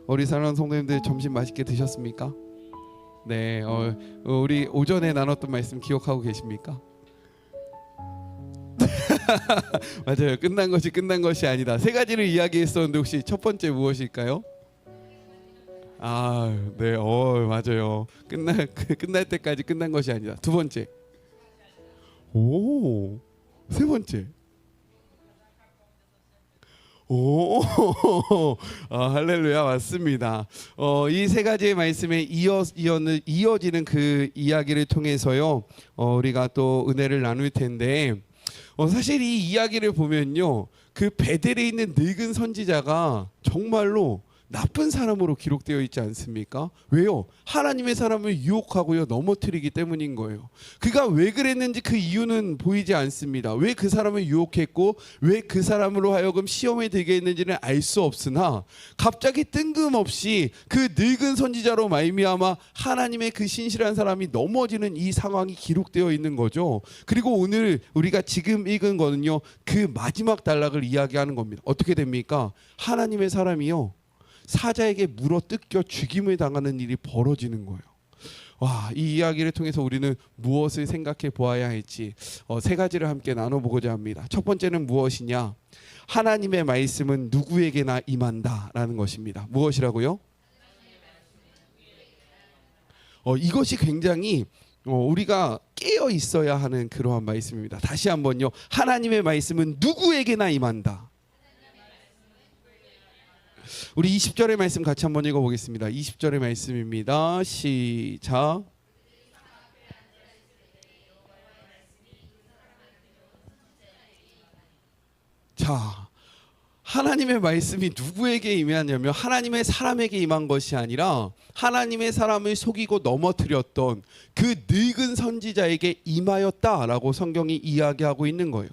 우리 사랑하는 성도님들 점심 맛있게 드셨습니까? 네, 우리 오전에 나눴던 말씀 기억하고 계십니까? 맞아요. 끝난 것이 아니다. 세 가지를 이야기했었는데 혹시 첫 번째 무엇일까요? 네, 맞아요. 끝날 때까지 끝난 것이 아니다. 두 번째, 세 번째. 할렐루야, 맞습니다. 이 세 가지의 말씀에 이어지는 그 이야기를 통해서요, 우리가 또 은혜를 나눌 텐데, 사실 이 이야기를 보면요, 그 베델에 있는 늙은 선지자가 정말로 나쁜 사람으로 기록되어 있지 않습니까? 왜요? 하나님의 사람을 유혹하고요, 넘어뜨리기 때문인 거예요. 그가 왜 그랬는지 그 이유는 보이지 않습니다. 왜 그 사람을 유혹했고 왜 그 사람으로 하여금 시험에 들게 했는지는 알 수 없으나 갑자기 뜬금없이 그 늙은 선지자로 말미암아 하나님의 그 신실한 사람이 넘어지는 이 상황이 기록되어 있는 거죠. 그리고 오늘 우리가 지금 읽은 거는요, 그 마지막 단락을 이야기하는 겁니다. 어떻게 됩니까? 하나님의 사람이요, 사자에게 물어 뜯겨 죽임을 당하는 일이 벌어지는 거예요. 이 이야기를 통해서 우리는 무엇을 생각해 보아야 할지 세 가지를 함께 나눠보고자 합니다. 첫 번째는 무엇이냐? 하나님의 말씀은 누구에게나 임한다라는 것입니다. 무엇이라고요? 이것이 굉장히 우리가 깨어 있어야 하는 그러한 말씀입니다. 다시 한번요. 하나님의 말씀은 누구에게나 임한다. 우리 20절의 말씀 같이 한번 읽어보겠습니다. 20절의 말씀입니다. 시작. 자, 하나님의 말씀이 누구에게 임하냐면 하나님의 사람에게 임한 것이 아니라 하나님의 사람을 속이고 넘어뜨렸던 그 늙은 선지자에게 임하였다라고 성경이 이야기하고 있는 거예요.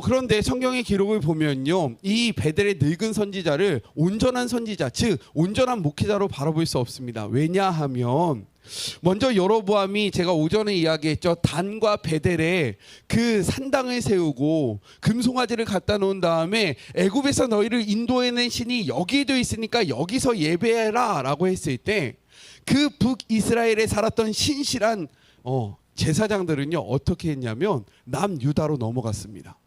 그런데 성경의 기록을 보면요, 이 베델의 늙은 선지자를 온전한 선지자, 즉 온전한 목회자로 바라볼 수 없습니다. 왜냐하면 먼저 여로보암이, 제가 오전에 이야기했죠, 단과 베델에 그 산당을 세우고 금송아지를 갖다 놓은 다음에 애굽에서 너희를 인도해낸 신이 여기에도 있으니까 여기서 예배해라 라고 했을 때 그 북이스라엘에 살았던 신실한 제사장들은요, 어떻게 했냐면 남유다로 넘어갔습니다.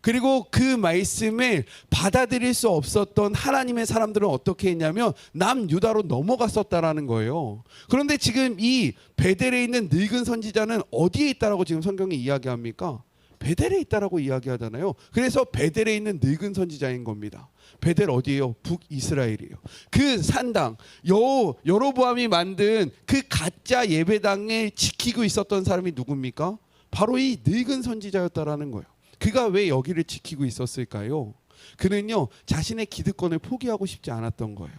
그리고 그 말씀을 받아들일 수 없었던 하나님의 사람들은 어떻게 했냐면 남유다로 넘어갔었다라는 거예요. 그런데 지금 이 베델에 있는 늙은 선지자는 어디에 있다라고 지금 성경이 이야기합니까? 베델에 있다라고 이야기하잖아요. 그래서 베델에 있는 늙은 선지자인 겁니다. 베델 어디예요? 북이스라엘이에요. 그 산당, 여로보암이 만든 그 가짜 예배당을 지키고 있었던 사람이 누굽니까? 바로 이 늙은 선지자였다라는 거예요. 그가 왜 여기를 지키고 있었을까요? 그는요, 자신의 기득권을 포기하고 싶지 않았던 거예요.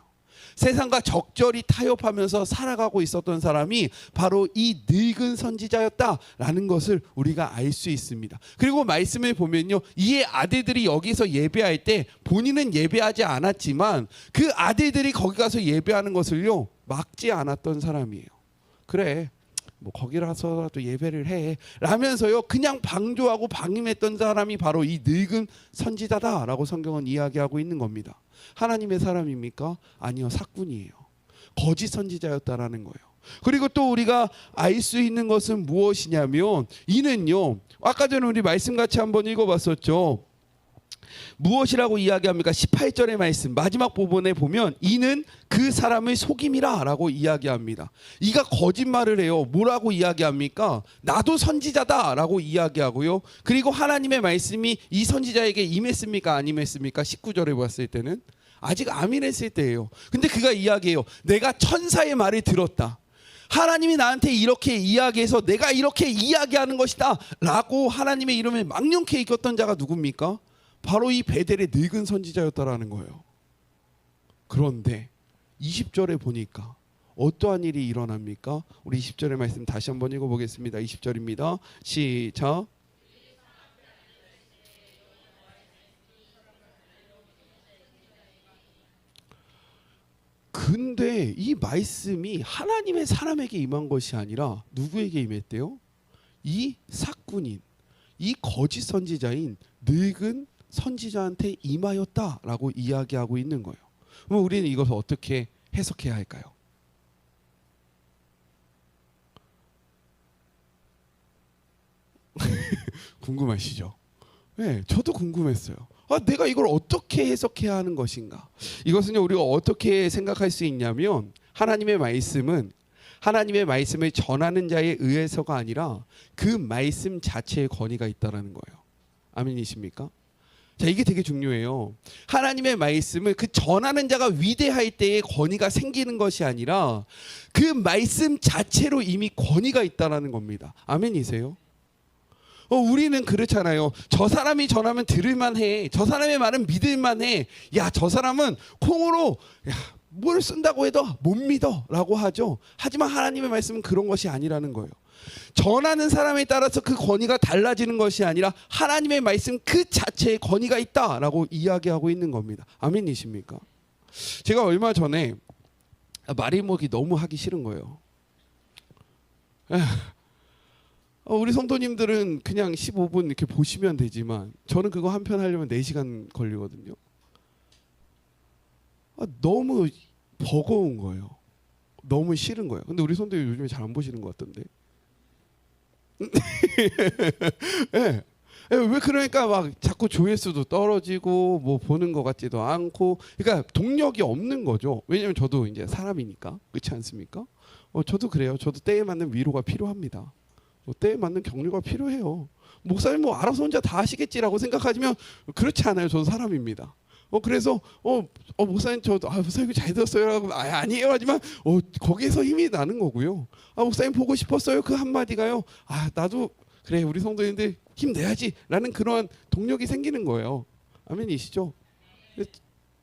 세상과 적절히 타협하면서 살아가고 있었던 사람이 바로 이 늙은 선지자였다라는 것을 우리가 알 수 있습니다. 그리고 말씀을 보면요, 이의 아들들이 여기서 예배할 때 본인은 예배하지 않았지만 그 아들들이 거기 가서 예배하는 것을요, 막지 않았던 사람이에요. 그래, 뭐 거기 가서라도 예배를 해 라면서요, 그냥 방조하고 방임했던 사람이 바로 이 늙은 선지자다라고 성경은 이야기하고 있는 겁니다. 하나님의 사람입니까? 아니요, 사꾼이에요. 거짓 선지자였다라는 거예요. 그리고 또 우리가 알 수 있는 것은 무엇이냐면, 이는요, 아까 전에 우리 말씀 같이 한번 읽어봤었죠. 무엇이라고 이야기합니까? 18절의 말씀 마지막 부분에 보면 이는 그 사람의 속임이라 라고 이야기합니다. 이가 거짓말을 해요. 뭐라고 이야기합니까? 나도 선지자다 라고 이야기하고요. 그리고 하나님의 말씀이 이 선지자에게 임했습니까? 안 임했습니까? 19절에 봤을 때는 아직 아멘했을 때예요. 근데 그가 이야기해요. 내가 천사의 말을 들었다. 하나님이 나한테 이렇게 이야기해서 내가 이렇게 이야기하는 것이다 라고 하나님의 이름을 망령케 이겼던 자가 누굽니까? 바로 이 베델의 늙은 선지자였다라는 거예요. 그런데 20절에 보니까 어떠한 일이 일어납니까? 우리 20절의 말씀 다시 한번 읽어보겠습니다. 20절입니다. 시작. 근데 이 말씀이 하나님의 사람에게 임한 것이 아니라 누구에게 임했대요? 이 사꾼인, 이 거짓 선지자인 늙은 선지자한테 임하였다라고 이야기하고 있는 거예요. 그럼 우리는 이것을 어떻게 해석해야 할까요? 궁금하시죠? 네, 저도 궁금했어요. 내가 이걸 어떻게 해석해야 하는 것인가? 이것은요, 우리가 어떻게 생각할 수 있냐면, 하나님의 말씀은 하나님의 말씀을 전하는 자에 의해서가 아니라 그 말씀 자체의 권위가 있다라는 거예요. 아멘이십니까? 자, 이게 되게 중요해요. 하나님의 말씀을 그 전하는 자가 위대할 때의 권위가 생기는 것이 아니라 그 말씀 자체로 이미 권위가 있다라는 겁니다. 아멘이세요? 우리는 그렇잖아요. 저 사람이 전하면 들을만해. 저 사람의 말은 믿을만해. 야, 저 사람은 콩으로 뭘 쓴다고 해도 못 믿어라고 하죠. 하지만 하나님의 말씀은 그런 것이 아니라는 거예요. 전하는 사람에 따라서 그 권위가 달라지는 것이 아니라 하나님의 말씀 그 자체에 권위가 있다라고 이야기하고 있는 겁니다. 아멘이십니까? 제가 얼마 전에 말이먹이 너무 하기 싫은 거예요. 우리 성도님들은 그냥 15분 이렇게 보시면 되지만 저는 그거 한 편 하려면 4시간 걸리거든요. 너무 버거운 거예요. 너무 싫은 거예요. 근데 우리 성도님 요즘에 잘 안 보시는 것 같던데. 네. 왜 그러니까 막 자꾸 조회수도 떨어지고 뭐 보는 것 같지도 않고, 그러니까 동력이 없는 거죠. 왜냐하면 저도 이제 사람이니까. 그렇지 않습니까? 저도 그래요. 저도 때에 맞는 위로가 필요합니다. 때에 맞는 격려가 필요해요. 목사님 뭐 알아서 혼자 다 하시겠지라고 생각하시면 그렇지 않아요. 저도 사람입니다. 그래서 목사님 저도 목사님 잘 들었어요라고 아니에요 하지만 거기에서 힘이 나는 거고요. 목사님 보고 싶었어요 그 한마디가요. 나도 그래 우리 성도님들 힘내야지라는 그런 동력이 생기는 거예요. 아멘이시죠?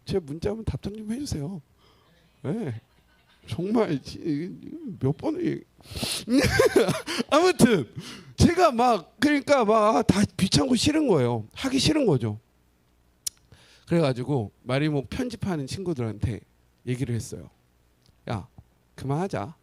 제 문자 한번 답장 좀 해주세요. 네. 정말 몇 번을 아무튼 제가 그러니까 다 귀찮고 싫은 거예요. 하기 싫은 거죠. 그래가지고 마리목 편집하는 친구들한테 얘기를 했어요. 야, 그만하자.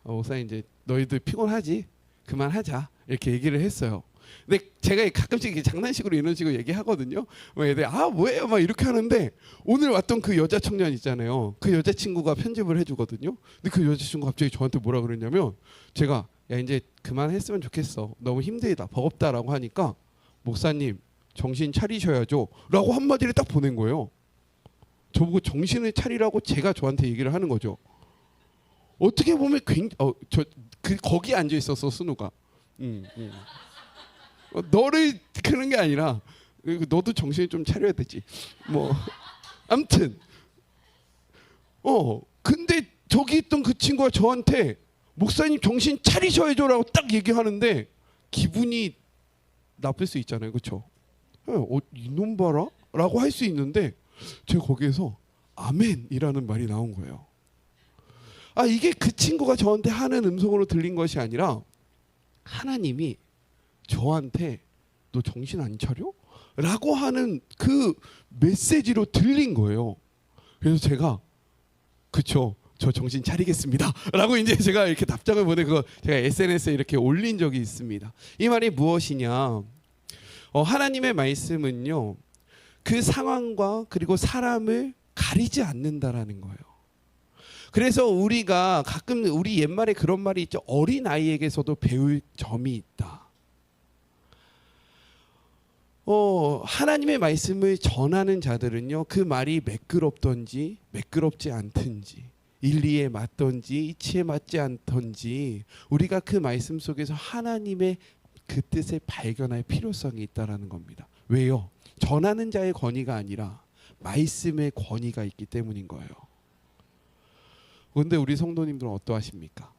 목사님 이제 너희들 피곤하지? 그만하자. 이렇게 얘기를 했어요. 근데 제가 가끔씩 장난식으로 이런 식으로 얘기하거든요. 애들이 뭐예요? 막 이렇게 하는데 오늘 왔던 그 여자 청년 있잖아요. 그 여자친구가 편집을 해주거든요. 근데 그 여자친구 갑자기 저한테 뭐라 그랬냐면 제가 야 이제 그만했으면 좋겠어. 너무 힘들다. 버겁다라고 하니까 목사님 정신 차리셔야죠. 라고 한마디를 딱 보낸 거예요. 저보고 정신을 차리라고 제가 저한테 얘기를 하는 거죠. 어떻게 보면 거기 앉아 있었어 순우가. 너를 그런 게 아니라 너도 정신을 좀 차려야 되지. 뭐 아무튼 근데 저기 있던 그 친구가 저한테 목사님 정신 차리셔야죠라고 딱 얘기하는데 기분이 나쁠 수 있잖아요, 그렇죠? 이놈 봐라? 라고 할 수 있는데 제가 거기에서 아멘이라는 말이 나온 거예요. 이게 그 친구가 저한테 하는 음성으로 들린 것이 아니라 하나님이 저한테 너 정신 안 차려? 라고 하는 그 메시지로 들린 거예요. 그래서 제가 그쵸 저 정신 차리겠습니다 라고 이제 제가 이렇게 답장을 보내고 제가 SNS에 이렇게 올린 적이 있습니다. 이 말이 무엇이냐, 하나님의 말씀은요 그 상황과 그리고 사람을 가리지 않는다라는 거예요. 그래서 우리가 가끔 우리 옛말에 그런 말이 있죠. 어린아이에게서도 배울 점이 있다. 하나님의 말씀을 전하는 자들은요 그 말이 매끄럽던지 매끄럽지 않든지 일리에 맞던지 이치에 맞지 않던지 우리가 그 말씀 속에서 하나님의 그 뜻을 발견할 필요성이 있다라는 겁니다. 왜요? 전하는 자의 권위가 아니라 말씀의 권위가 있기 때문인 거예요. 그런데 우리 성도님들은 어떠하십니까?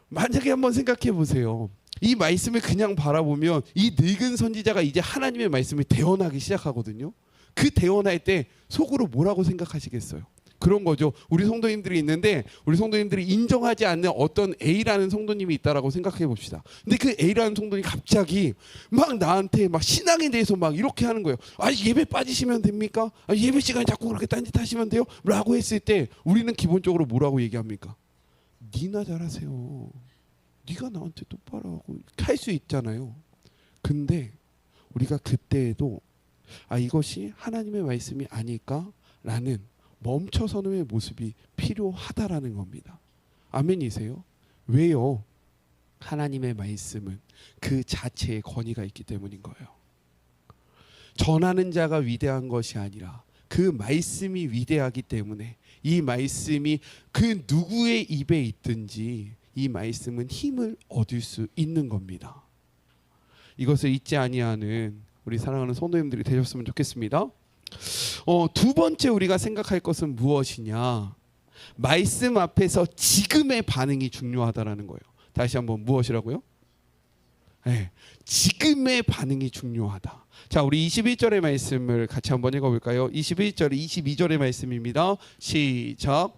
만약에 한번 생각해 보세요. 이 말씀을 그냥 바라보면 이 늙은 선지자가 이제 하나님의 말씀을 대언하기 시작하거든요. 그 대언할 때 속으로 뭐라고 생각하시겠어요? 그런 거죠. 우리 성도님들이 있는데 우리 성도님들이 인정하지 않는 어떤 A라는 성도님이 있다라고 생각해 봅시다. 근데 그 A라는 성도님이 갑자기 막 나한테 막 신앙에 대해서 막 이렇게 하는 거예요. 예배 빠지시면 됩니까? 예배 시간에 자꾸 그렇게 딴짓 하시면 돼요? 라고 했을 때 우리는 기본적으로 뭐라고 얘기합니까? 니나 잘하세요. 네가 나한테 똑바로 하고 할 수 있잖아요. 근데 우리가 그때에도 이것이 하나님의 말씀이 아닐까라는 멈춰서는 모습이 필요하다라는 겁니다. 아멘이세요? 왜요? 하나님의 말씀은 그 자체의 권위가 있기 때문인 거예요. 전하는 자가 위대한 것이 아니라 그 말씀이 위대하기 때문에 이 말씀이 그 누구의 입에 있든지 이 말씀은 힘을 얻을 수 있는 겁니다. 이것을 잊지 아니하는 우리 사랑하는 성도님들이 되셨으면 좋겠습니다. 두 번째 우리가 생각할 것은 무엇이냐? 말씀 앞에서 지금의 반응이 중요하다라는 거예요. 다시 한번 무엇이라고요? 네, 지금의 반응이 중요하다. 자, 우리 21절의 말씀을 같이 한번 읽어볼까요? 21절, 22절의 말씀입니다. 시작.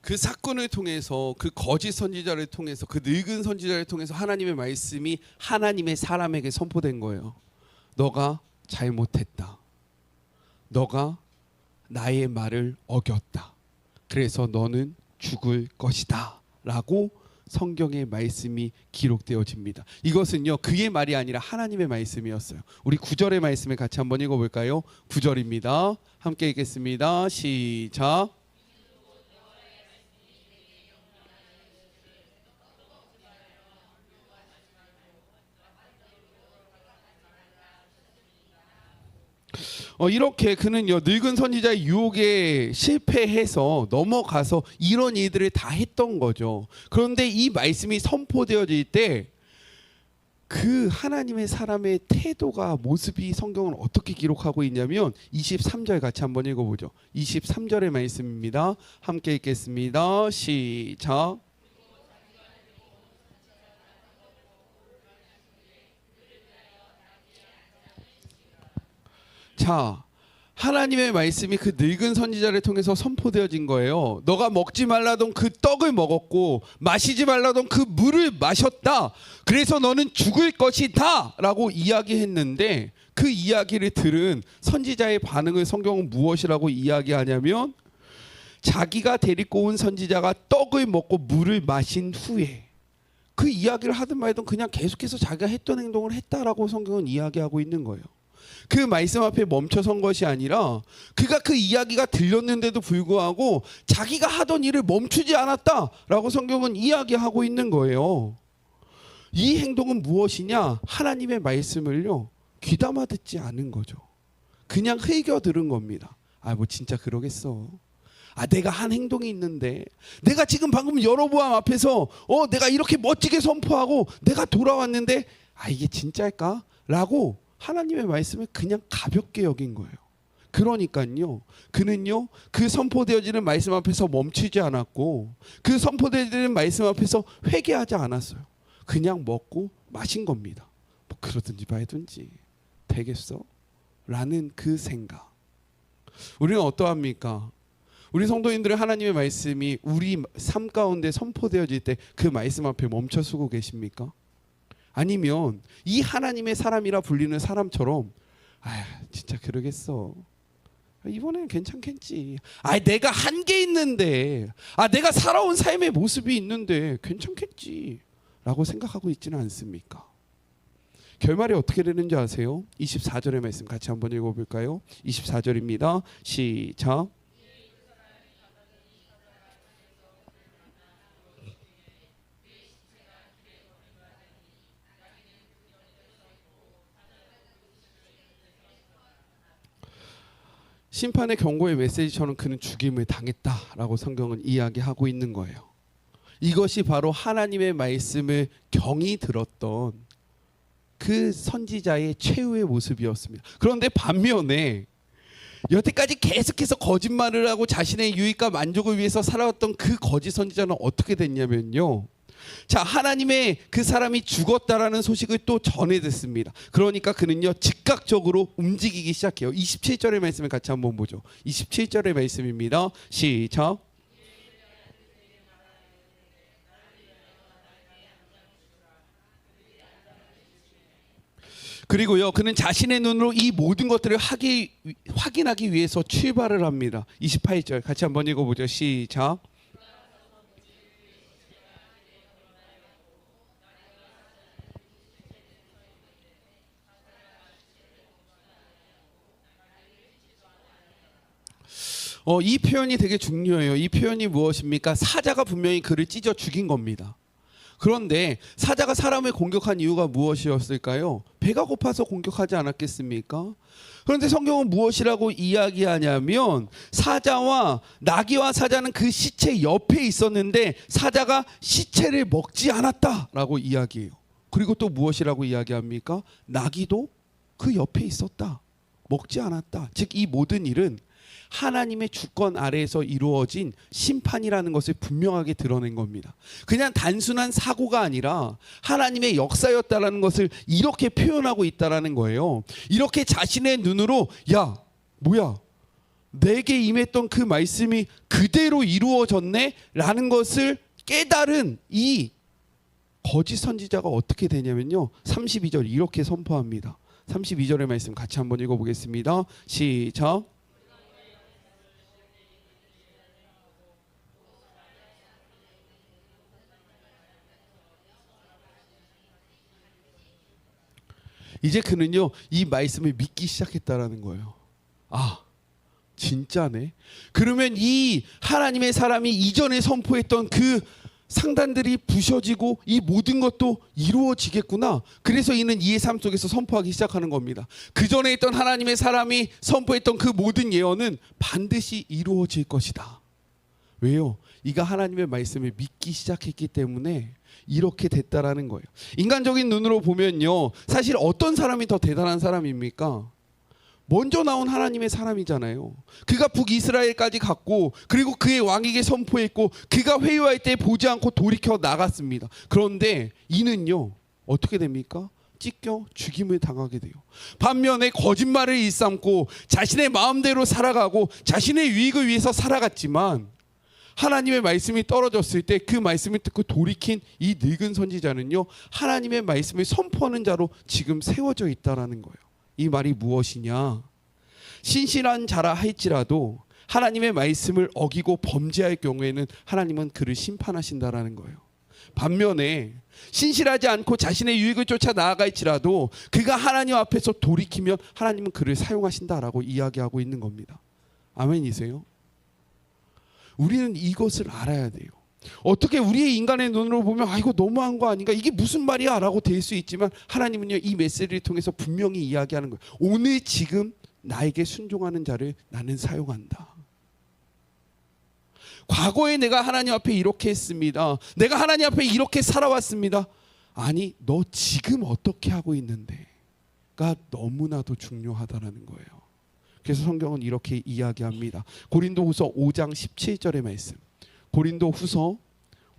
그 사건을 통해서 그 거짓 선지자를 통해서 그 늙은 선지자를 통해서 하나님의 말씀이 하나님의 사람에게 선포된 거예요. 너가 잘못했다. 너가 나의 말을 어겼다. 그래서 너는 죽을 것이다. 라고 성경의 말씀이 기록되어집니다. 이것은요, 그의 말이 아니라 하나님의 말씀이었어요. 우리 9절의 말씀을 같이 한번 읽어볼까요? 9절입니다. 함께 읽겠습니다. 시작. 이렇게 그는요, 늙은 선지자의 유혹에 실패해서 넘어가서 이런 일들을 다 했던 거죠. 그런데 이 말씀이 선포되어질 때 그 하나님의 사람의 태도가, 모습이 성경은 어떻게 기록하고 있냐면 23절 같이 한번 읽어보죠. 23절의 말씀입니다. 함께 읽겠습니다. 시작. 자, 하나님의 말씀이 그 늙은 선지자를 통해서 선포되어진 거예요. 너가 먹지 말라던 그 떡을 먹었고 마시지 말라던 그 물을 마셨다. 그래서 너는 죽을 것이다 라고 이야기했는데, 그 이야기를 들은 선지자의 반응을 성경은 무엇이라고 이야기하냐면, 자기가 데리고 온 선지자가 떡을 먹고 물을 마신 후에 그 이야기를 하든 말든 그냥 계속해서 자기가 했던 행동을 했다라고 성경은 이야기하고 있는 거예요. 그 말씀 앞에 멈춰선 것이 아니라 그가 그 이야기가 들렸는데도 불구하고 자기가 하던 일을 멈추지 않았다라고 성경은 이야기하고 있는 거예요. 이 행동은 무엇이냐? 하나님의 말씀을요, 귀담아 듣지 않은 거죠. 그냥 흘겨 들은 겁니다. 뭐 진짜 그러겠어. 내가 한 행동이 있는데, 내가 지금 방금 여로보암 앞에서 내가 이렇게 멋지게 선포하고 내가 돌아왔는데 이게 진짜일까? 라고 하나님의 말씀을 그냥 가볍게 여긴 거예요. 그러니까요, 그는요, 그 선포되어지는 말씀 앞에서 멈추지 않았고 그 선포되어지는 말씀 앞에서 회개하지 않았어요. 그냥 먹고 마신 겁니다. 뭐 그러든지 말든지 되겠어? 라는 그 생각. 우리는 어떠합니까? 우리 성도님들의 하나님의 말씀이 우리 삶 가운데 선포되어질 때 그 말씀 앞에 멈춰서고 계십니까? 아니면 이 하나님의 사람이라 불리는 사람처럼 진짜 그러겠어. 이번에는 괜찮겠지. 내가 한 게 있는데, 내가 살아온 삶의 모습이 있는데 괜찮겠지 라고 생각하고 있지는 않습니까? 결말이 어떻게 되는지 아세요? 24절의 말씀 같이 한번 읽어볼까요? 24절입니다. 시작. 심판의 경고의 메시지처럼 그는 죽임을 당했다라고 성경은 이야기하고 있는 거예요. 이것이 바로 하나님의 말씀을 경히 들었던 그 선지자의 최후의 모습이었습니다. 그런데 반면에 여태까지 계속해서 거짓말을 하고 자신의 유익과 만족을 위해서 살아왔던 그 거짓 선지자는 어떻게 됐냐면요, 자, 하나님의 그 사람이 죽었다라는 소식을 또 전해 듣습니다. 그러니까 그는요 즉각적으로 움직이기 시작해요. 27절의 말씀을 같이 한번 보죠. 27절의 말씀입니다. 시작. 그리고요 그는 자신의 눈으로 이 모든 것들을 확인하기 위해서 출발을 합니다. 28절 같이 한번 읽어보죠. 시작. 이 표현이 되게 중요해요. 이 표현이 무엇입니까? 사자가 분명히 그를 찢어 죽인 겁니다. 그런데 사자가 사람을 공격한 이유가 무엇이었을까요? 배가 고파서 공격하지 않았겠습니까? 그런데 성경은 무엇이라고 이야기하냐면 사자와 나귀와 사자는 그 시체 옆에 있었는데 사자가 시체를 먹지 않았다라고 이야기해요. 그리고 또 무엇이라고 이야기합니까? 나귀도 그 옆에 있었다. 먹지 않았다. 즉 이 모든 일은 하나님의 주권 아래에서 이루어진 심판이라는 것을 분명하게 드러낸 겁니다. 그냥 단순한 사고가 아니라 하나님의 역사였다라는 것을 이렇게 표현하고 있다라는 거예요. 이렇게 자신의 눈으로 야 뭐야 내게 임했던 그 말씀이 그대로 이루어졌네 라는 것을 깨달은 이 거짓 선지자가 어떻게 되냐면요 32절 이렇게 선포합니다. 32절의 말씀 같이 한번 읽어보겠습니다. 시작. 이제 그는요 이 말씀을 믿기 시작했다라는 거예요. 아 진짜네. 그러면 이 하나님의 사람이 이전에 선포했던 그 상단들이 부셔지고 이 모든 것도 이루어지겠구나. 그래서 이는 이의 삶 속에서 선포하기 시작하는 겁니다. 그 전에 있던 하나님의 사람이 선포했던 그 모든 예언은 반드시 이루어질 것이다. 왜요? 이가 하나님의 말씀을 믿기 시작했기 때문에 이렇게 됐다라는 거예요. 인간적인 눈으로 보면요 사실 어떤 사람이 더 대단한 사람입니까? 먼저 나온 하나님의 사람이잖아요. 그가 북이스라엘까지 갔고 그리고 그의 왕에게 선포했고 그가 회유할 때 보지 않고 돌이켜 나갔습니다. 그런데 이는요 어떻게 됩니까? 찢겨 죽임을 당하게 돼요. 반면에 거짓말을 일삼고 자신의 마음대로 살아가고 자신의 유익을 위해서 살아갔지만 하나님의 말씀이 떨어졌을 때 그 말씀을 듣고 돌이킨 이 늙은 선지자는요 하나님의 말씀을 선포하는 자로 지금 세워져 있다라는 거예요. 이 말이 무엇이냐? 신실한 자라 할지라도 하나님의 말씀을 어기고 범죄할 경우에는 하나님은 그를 심판하신다라는 거예요. 반면에 신실하지 않고 자신의 유익을 쫓아 나아갈지라도 그가 하나님 앞에서 돌이키면 하나님은 그를 사용하신다라고 이야기하고 있는 겁니다. 아멘이세요? 우리는 이것을 알아야 돼요. 어떻게 우리의 인간의 눈으로 보면 아 이거 너무한 거 아닌가 이게 무슨 말이야 라고 될 수 있지만 하나님은요 이 메시지를 통해서 분명히 이야기하는 거예요. 오늘 지금 나에게 순종하는 자를 나는 사용한다. 과거에 내가 하나님 앞에 이렇게 했습니다. 내가 하나님 앞에 이렇게 살아왔습니다. 아니 너 지금 어떻게 하고 있는데가 너무나도 중요하다라는 거예요. 그래서 성경은 이렇게 이야기합니다. 고린도후서 5장 17절의 말씀. 고린도후서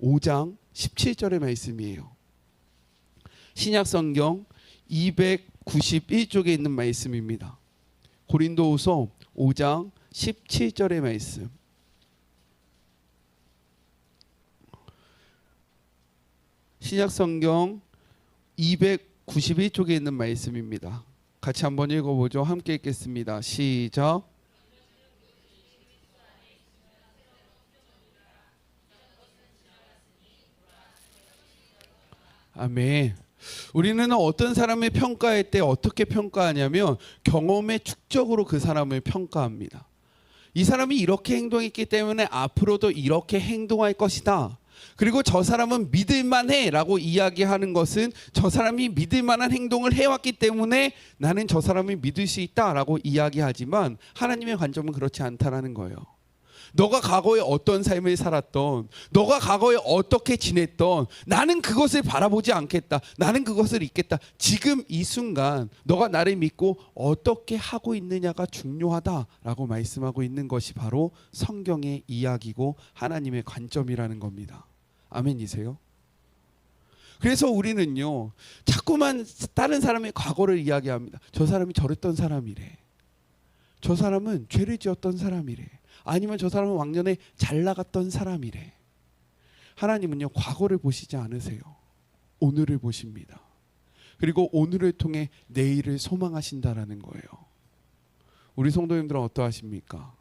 5장 17절의 말씀이에요. 신약성경 291쪽에 있는 말씀입니다. 고린도후서 5장 17절의 말씀. 신약성경 291쪽에 있는 말씀입니다. 같이 한번 읽어보죠. 함께 읽겠습니다. 시작. 아멘. 우리는 어떤 사람을 평가할 때 어떻게 평가하냐면 경험의 축적으로 그 사람을 평가합니다. 이 사람이 이렇게 행동했기 때문에 앞으로도 이렇게 행동할 것이다. 그리고 저 사람은 믿을만해 라고 이야기하는 것은 저 사람이 믿을만한 행동을 해왔기 때문에 나는 저 사람을 믿을 수 있다 라고 이야기하지만 하나님의 관점은 그렇지 않다라는 거예요. 너가 과거에 어떤 삶을 살았던, 너가 과거에 어떻게 지냈던, 나는 그것을 바라보지 않겠다. 나는 그것을 잊겠다. 지금 이 순간 너가 나를 믿고 어떻게 하고 있느냐가 중요하다라고 말씀하고 있는 것이 바로 성경의 이야기고 하나님의 관점이라는 겁니다. 아멘이세요? 그래서 우리는요 자꾸만 다른 사람의 과거를 이야기합니다. 저 사람이 저랬던 사람이래. 저 사람은 죄를 지었던 사람이래. 아니면 저 사람은 왕년에 잘 나갔던 사람이래. 하나님은요 과거를 보시지 않으세요. 오늘을 보십니다. 그리고 오늘을 통해 내일을 소망하신다라는 거예요. 우리 성도님들은 어떠하십니까?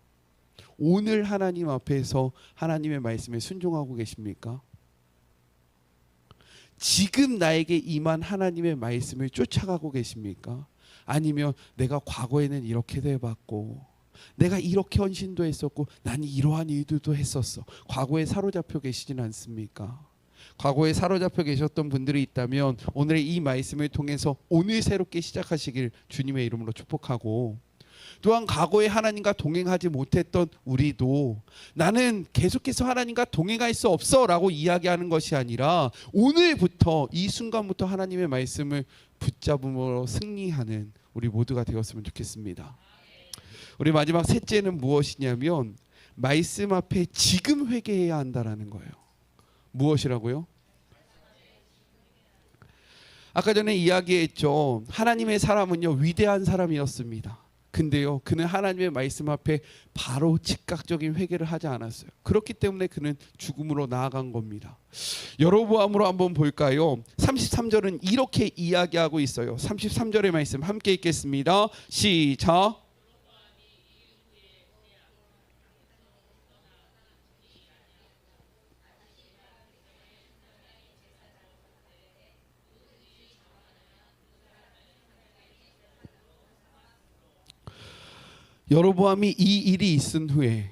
오늘 하나님 앞에서 하나님의 말씀에 순종하고 계십니까? 지금 나에게 임한 하나님의 말씀을 쫓아가고 계십니까? 아니면 내가 과거에는 이렇게 해봤고 내가 이렇게 헌신도 했었고 나는 이러한 일들도 했었어. 과거에 사로잡혀 계시진 않습니까? 과거에 사로잡혀 계셨던 분들이 있다면 오늘의 이 말씀을 통해서 오늘 새롭게 시작하시길 주님의 이름으로 축복하고, 또한 과거에 하나님과 동행하지 못했던 우리도 나는 계속해서 하나님과 동행할 수 없어 라고 이야기하는 것이 아니라 오늘부터 이 순간부터 하나님의 말씀을 붙잡음으로 승리하는 우리 모두가 되었으면 좋겠습니다. 우리 마지막 셋째는 무엇이냐면 말씀 앞에 지금 회개해야 한다라는 거예요. 무엇이라고요? 아까 전에 이야기했죠. 하나님의 사람은요 위대한 사람이었습니다. 근데요 그는 하나님의 말씀 앞에 바로 즉각적인 회개를 하지 않았어요. 그렇기 때문에 그는 죽음으로 나아간 겁니다. 여로보암으로 한번 볼까요? 33절은 이렇게 이야기하고 있어요. 33절의 말씀 함께 읽겠습니다. 시작. 여로보암이 이 일이 있은 후에,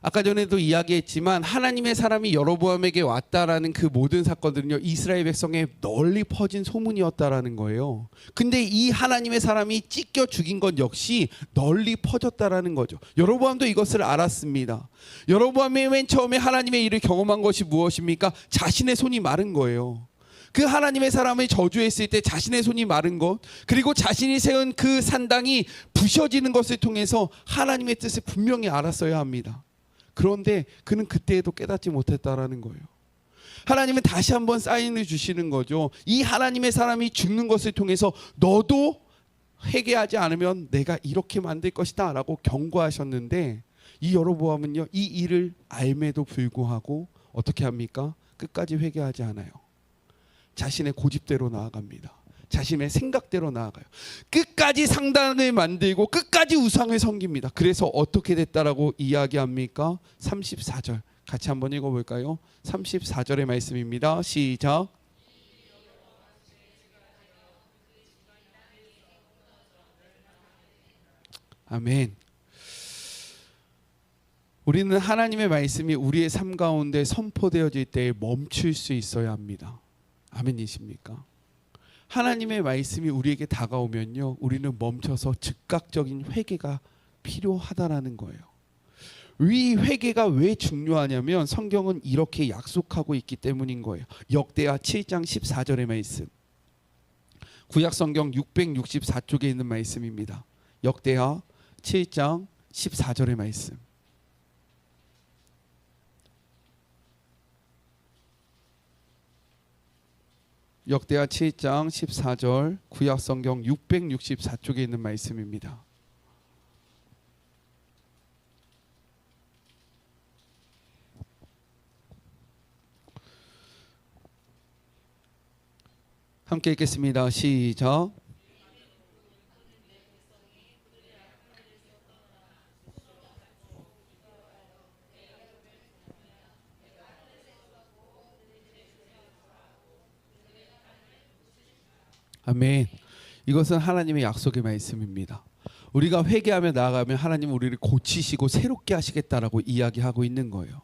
아까 전에도 이야기했지만 하나님의 사람이 여로보암에게 왔다라는 그 모든 사건들은요 이스라엘 백성에 널리 퍼진 소문이었다라는 거예요. 근데 이 하나님의 사람이 찢겨 죽인 것 역시 널리 퍼졌다라는 거죠. 여로보암도 이것을 알았습니다. 여로보암이 맨 처음에 하나님의 일을 경험한 것이 무엇입니까? 자신의 손이 마른 거예요. 그 하나님의 사람을 저주했을 때 자신의 손이 마른 것, 그리고 자신이 세운 그 산당이 부셔지는 것을 통해서 하나님의 뜻을 분명히 알았어야 합니다. 그런데 그는 그때에도 깨닫지 못했다라는 거예요. 하나님은 다시 한번 사인을 주시는 거죠. 이 하나님의 사람이 죽는 것을 통해서 너도 회개하지 않으면 내가 이렇게 만들 것이다 라고 경고하셨는데, 이 여로보암은요 이 일을 알매도 불구하고 어떻게 합니까? 끝까지 회개하지 않아요. 자신의 고집대로 나아갑니다. 자신의 생각대로 나아가요. 끝까지 상단을 만들고 끝까지 우상을 섬깁니다. 그래서 어떻게 됐다라고 이야기합니까? 34절 같이 한번 읽어볼까요? 34절의 말씀입니다. 시작. 아멘. 우리는 하나님의 말씀이 우리의 삶 가운데 선포되어질 때 멈출 수 있어야 합니다. 아멘이십니까? 하나님의 말씀이 우리에게 다가오면요 우리는 멈춰서 즉각적인 회개가 필요하다라는 거예요. 이 회개가 왜 중요하냐면 성경은 이렇게 약속하고 있기 때문인 거예요. 역대하 7장 14절의 말씀, 구약성경 664쪽에 있는 말씀입니다. 역대하 7장 14절의 말씀. 역대하 7장 14절 구약성경 664쪽에 있는 말씀입니다. 함께 읽겠습니다. 시작. 아멘. 이것은 하나님의 약속의 말씀입니다. 우리가 회개하며 나아가면 하나님 우리를 고치시고 새롭게 하시겠다라고 이야기하고 있는 거예요.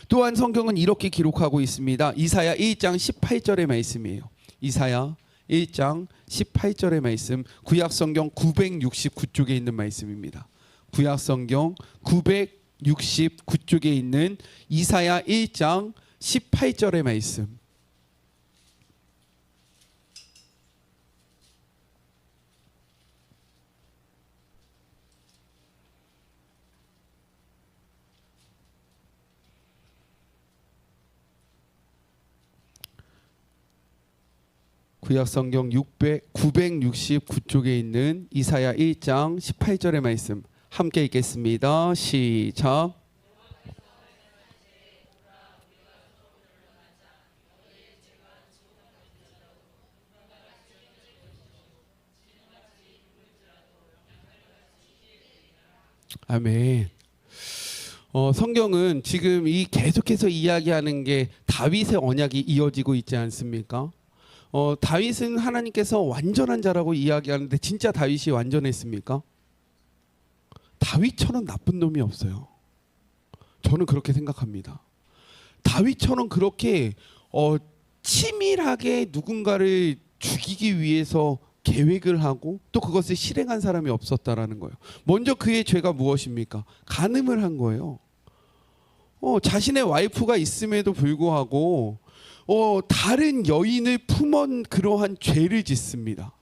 또한 성경은 이렇게 기록하고 있습니다. 이사야 1장 18절의 말씀이에요. 이사야 1장 18절의 말씀, 구약성경 969쪽에 있는 말씀입니다. 구약성경 969쪽에 있는 이사야 1장 18절의 말씀. 구약성경 969쪽에 있는 이사야 1장 18절의 말씀 함께 읽겠습니다. 시작. 아멘. 성경은 지금 이 계속해서 이야기하는 게 다윗의 언약이 이어지고 있지 않습니까? 다윗은 하나님께서 완전한 자라고 이야기하는데 진짜 다윗이 완전했습니까? 다윗처럼 나쁜 놈이 없어요. 저는 그렇게 생각합니다. 다윗처럼 그렇게 치밀하게 누군가를 죽이기 위해서 계획을 하고 또 그것을 실행한 사람이 없었다라는 거예요. 먼저 그의 죄가 무엇입니까? 간음을 한 거예요. 자신의 와이프가 있음에도 불구하고 다른 여인을 품은 그러한 죄를 짓습니다.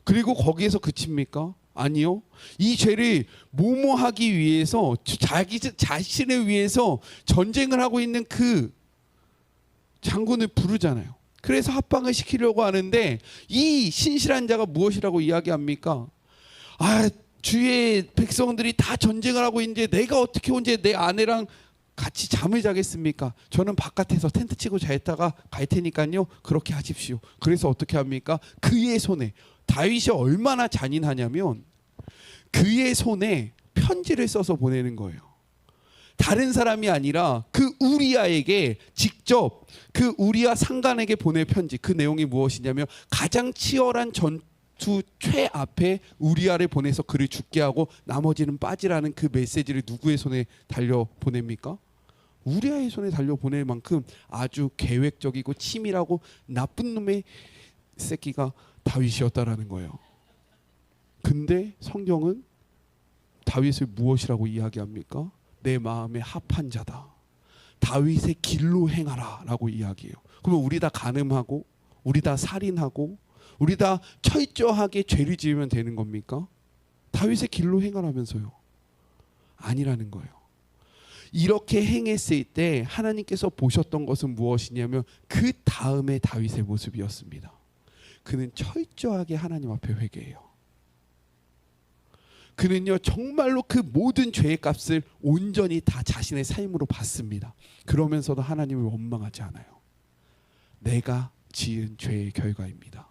그리고 거기에서 그칩니까? 아니요. 이 죄를 모모하기 위해서 자기 자신을 위해서 전쟁을 하고 있는 그 장군을 부르잖아요. 그래서 합방을 시키려고 하는데 이 신실한 자가 무엇이라고 이야기합니까? 주의 백성들이 다 전쟁을 하고 있는데 내가 어떻게 언제 내 아내랑 같이 잠을 자겠습니까? 저는 바깥에서 텐트 치고 자다가 갈 테니까요. 그렇게 하십시오. 그래서 어떻게 합니까? 그의 손에 다윗이 얼마나 잔인하냐면 그의 손에 편지를 써서 보내는 거예요. 다른 사람이 아니라 그 우리아에게 직접 그 우리아 상관에게 보낼 편지. 그 내용이 무엇이냐면 가장 치열한 전투 최앞에 우리아를 보내서 그를 죽게 하고 나머지는 빠지라는 그 메시지를 누구의 손에 달려 보냅니까? 우리아의 손에 달려 보낼 만큼 아주 계획적이고 치밀하고 나쁜 놈의 새끼가 다윗이었다라는 거예요. 근데 성경은 다윗을 무엇이라고 이야기합니까? 내 마음에 합한 자다. 다윗의 길로 행하라 라고 이야기해요. 그러면 우리 다 간음하고 우리 다 살인하고 우리 다 철저하게 죄를 지으면 되는 겁니까? 다윗의 길로 행하라면서요. 아니라는 거예요. 이렇게 행했을 때 하나님께서 보셨던 것은 무엇이냐면 그 다음에 다윗의 모습이었습니다. 그는 철저하게 하나님 앞에 회개해요. 그는요 정말로 그 모든 죄의 값을 온전히 다 자신의 삶으로 받습니다. 그러면서도 하나님을 원망하지 않아요. 내가 지은 죄의 결과입니다.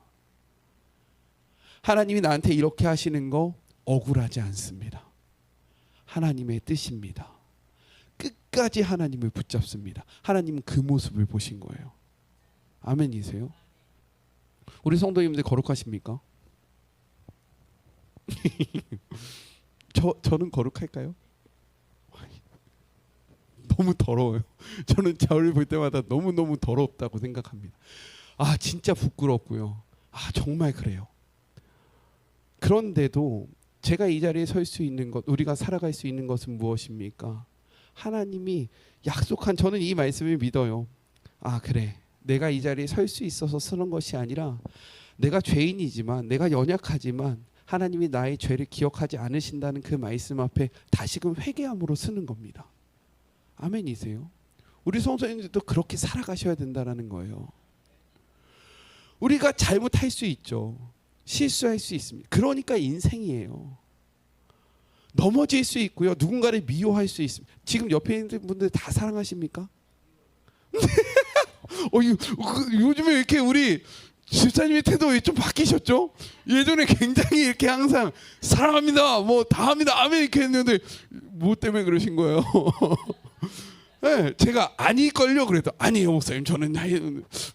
하나님이 나한테 이렇게 하시는 거 억울하지 않습니다. 하나님의 뜻입니다. 끝까지 하나님을 붙잡습니다. 하나님은 그 모습을 보신 거예요. 아멘이세요? 우리 성도님들 거룩하십니까? 저는 거룩할까요? 너무 더러워요. 저는 저를 볼 때마다 너무너무 더럽다고 생각합니다. 진짜 부끄럽고요. 정말 그래요. 그런데도 제가 이 자리에 설 수 있는 것, 우리가 살아갈 수 있는 것은 무엇입니까? 하나님이 약속한, 저는 이 말씀을 믿어요. 그래, 내가 이 자리에 설 수 있어서 쓰는 것이 아니라 내가 죄인이지만, 내가 연약하지만 하나님이 나의 죄를 기억하지 않으신다는 그 말씀 앞에 다시금 회개함으로 쓰는 겁니다. 아멘이세요? 우리 성도님들도 그렇게 살아가셔야 된다는 거예요. 우리가 잘못할 수 있죠. 실수할 수 있습니다. 그러니까 인생이에요. 넘어질 수 있고요. 누군가를 미워할 수 있습니다. 지금 옆에 있는 분들 다 사랑하십니까? 요즘에 이렇게 우리 집사님의 태도가 좀 바뀌셨죠? 예전에 굉장히 이렇게 항상 사랑합니다, 뭐 다 합니다, 아멘 이렇게 했는데 뭐 때문에 그러신 거예요? 네, 제가 아닐걸요 그래도 아니에요 목사님, 저는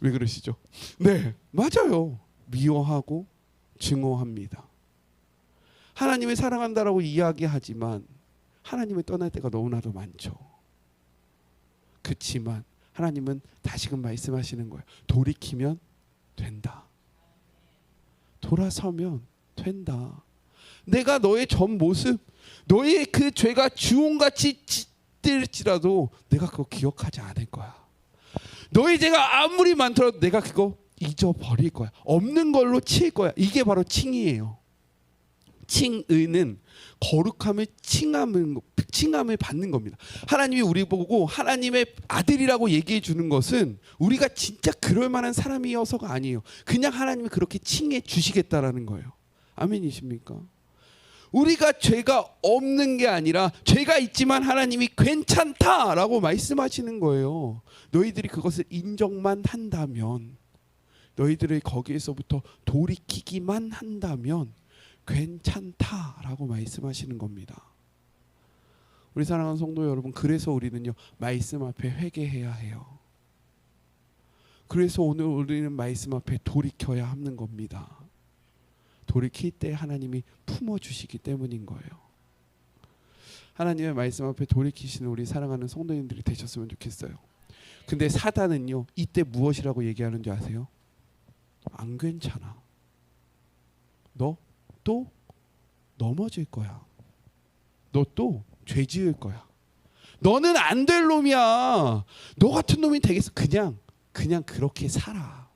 왜 그러시죠? 네, 맞아요. 미워하고 증오합니다. 하나님을 사랑한다라고 이야기하지만 하나님을 떠날 때가 너무나도 많죠. 그렇지만 하나님은 다시금 말씀하시는 거예요. 돌이키면 된다. 돌아서면 된다. 내가 너의 전 모습, 너의 그 죄가 주홍같이 짙을지라도 내가 그거 기억하지 않을 거야. 너의 죄가 아무리 많더라도 내가 그거 잊어버릴 거야. 없는 걸로 칠 거야. 이게 바로 칭의예요. 칭의는 거룩함을 칭함은 특징감을 받는 겁니다. 하나님이 우리 보고 하나님의 아들이라고 얘기해 주는 것은 우리가 진짜 그럴 만한 사람이어서가 아니에요. 그냥 하나님이 그렇게 칭해 주시겠다라는 거예요. 아멘이십니까? 우리가 죄가 없는 게 아니라 죄가 있지만 하나님이 괜찮다라고 말씀하시는 거예요. 너희들이 그것을 인정만 한다면, 너희들을 거기에서부터 돌이키기만 한다면 괜찮다라고 말씀하시는 겁니다. 우리 사랑하는 성도 여러분, 그래서 우리는요 말씀 앞에 회개해야 해요. 그래서 오늘 우리는 말씀 앞에 돌이켜야 하는 겁니다. 돌이킬 때 하나님이 품어주시기 때문인 거예요. 하나님의 말씀 앞에 돌이키시는 우리 사랑하는 성도님들이 되셨으면 좋겠어요. 근데 사단은요 이때 무엇이라고 얘기하는지 아세요? 안 괜찮아. 너 또 넘어질 거야. 너 또 죄 지을 거야. 너는 안 될 놈이야. 너 같은 놈이 되겠어. 그냥 그렇게 살아.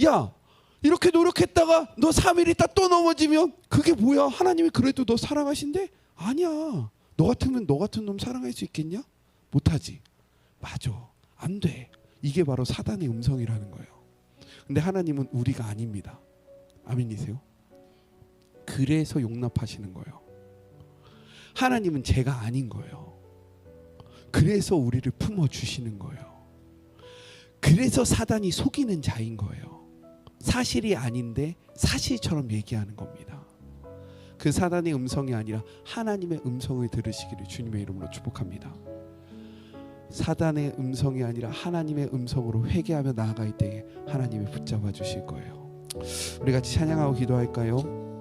야, 이렇게 노력했다가 너 3일 있다 또 넘어지면 그게 뭐야? 하나님이 그래도 너 사랑하신대? 아니야. 너 같으면 너 같은 놈 사랑할 수 있겠냐? 못하지. 맞아. 안 돼. 이게 바로 사단의 음성이라는 거예요. 근데 하나님은 우리가 아닙니다. 아멘이세요? 그래서 용납하시는 거예요. 하나님은 죄가 아닌 거예요. 그래서 우리를 품어주시는 거예요. 그래서 사단이 속이는 자인 거예요. 사실이 아닌데 사실처럼 얘기하는 겁니다. 그 사단의 음성이 아니라 하나님의 음성을 들으시기를 주님의 이름으로 축복합니다. 사단의 음성이 아니라 하나님의 음성으로 회개하며 나아갈 때에 하나님이 붙잡아 주실 거예요. 우리 같이 찬양하고 기도할까요?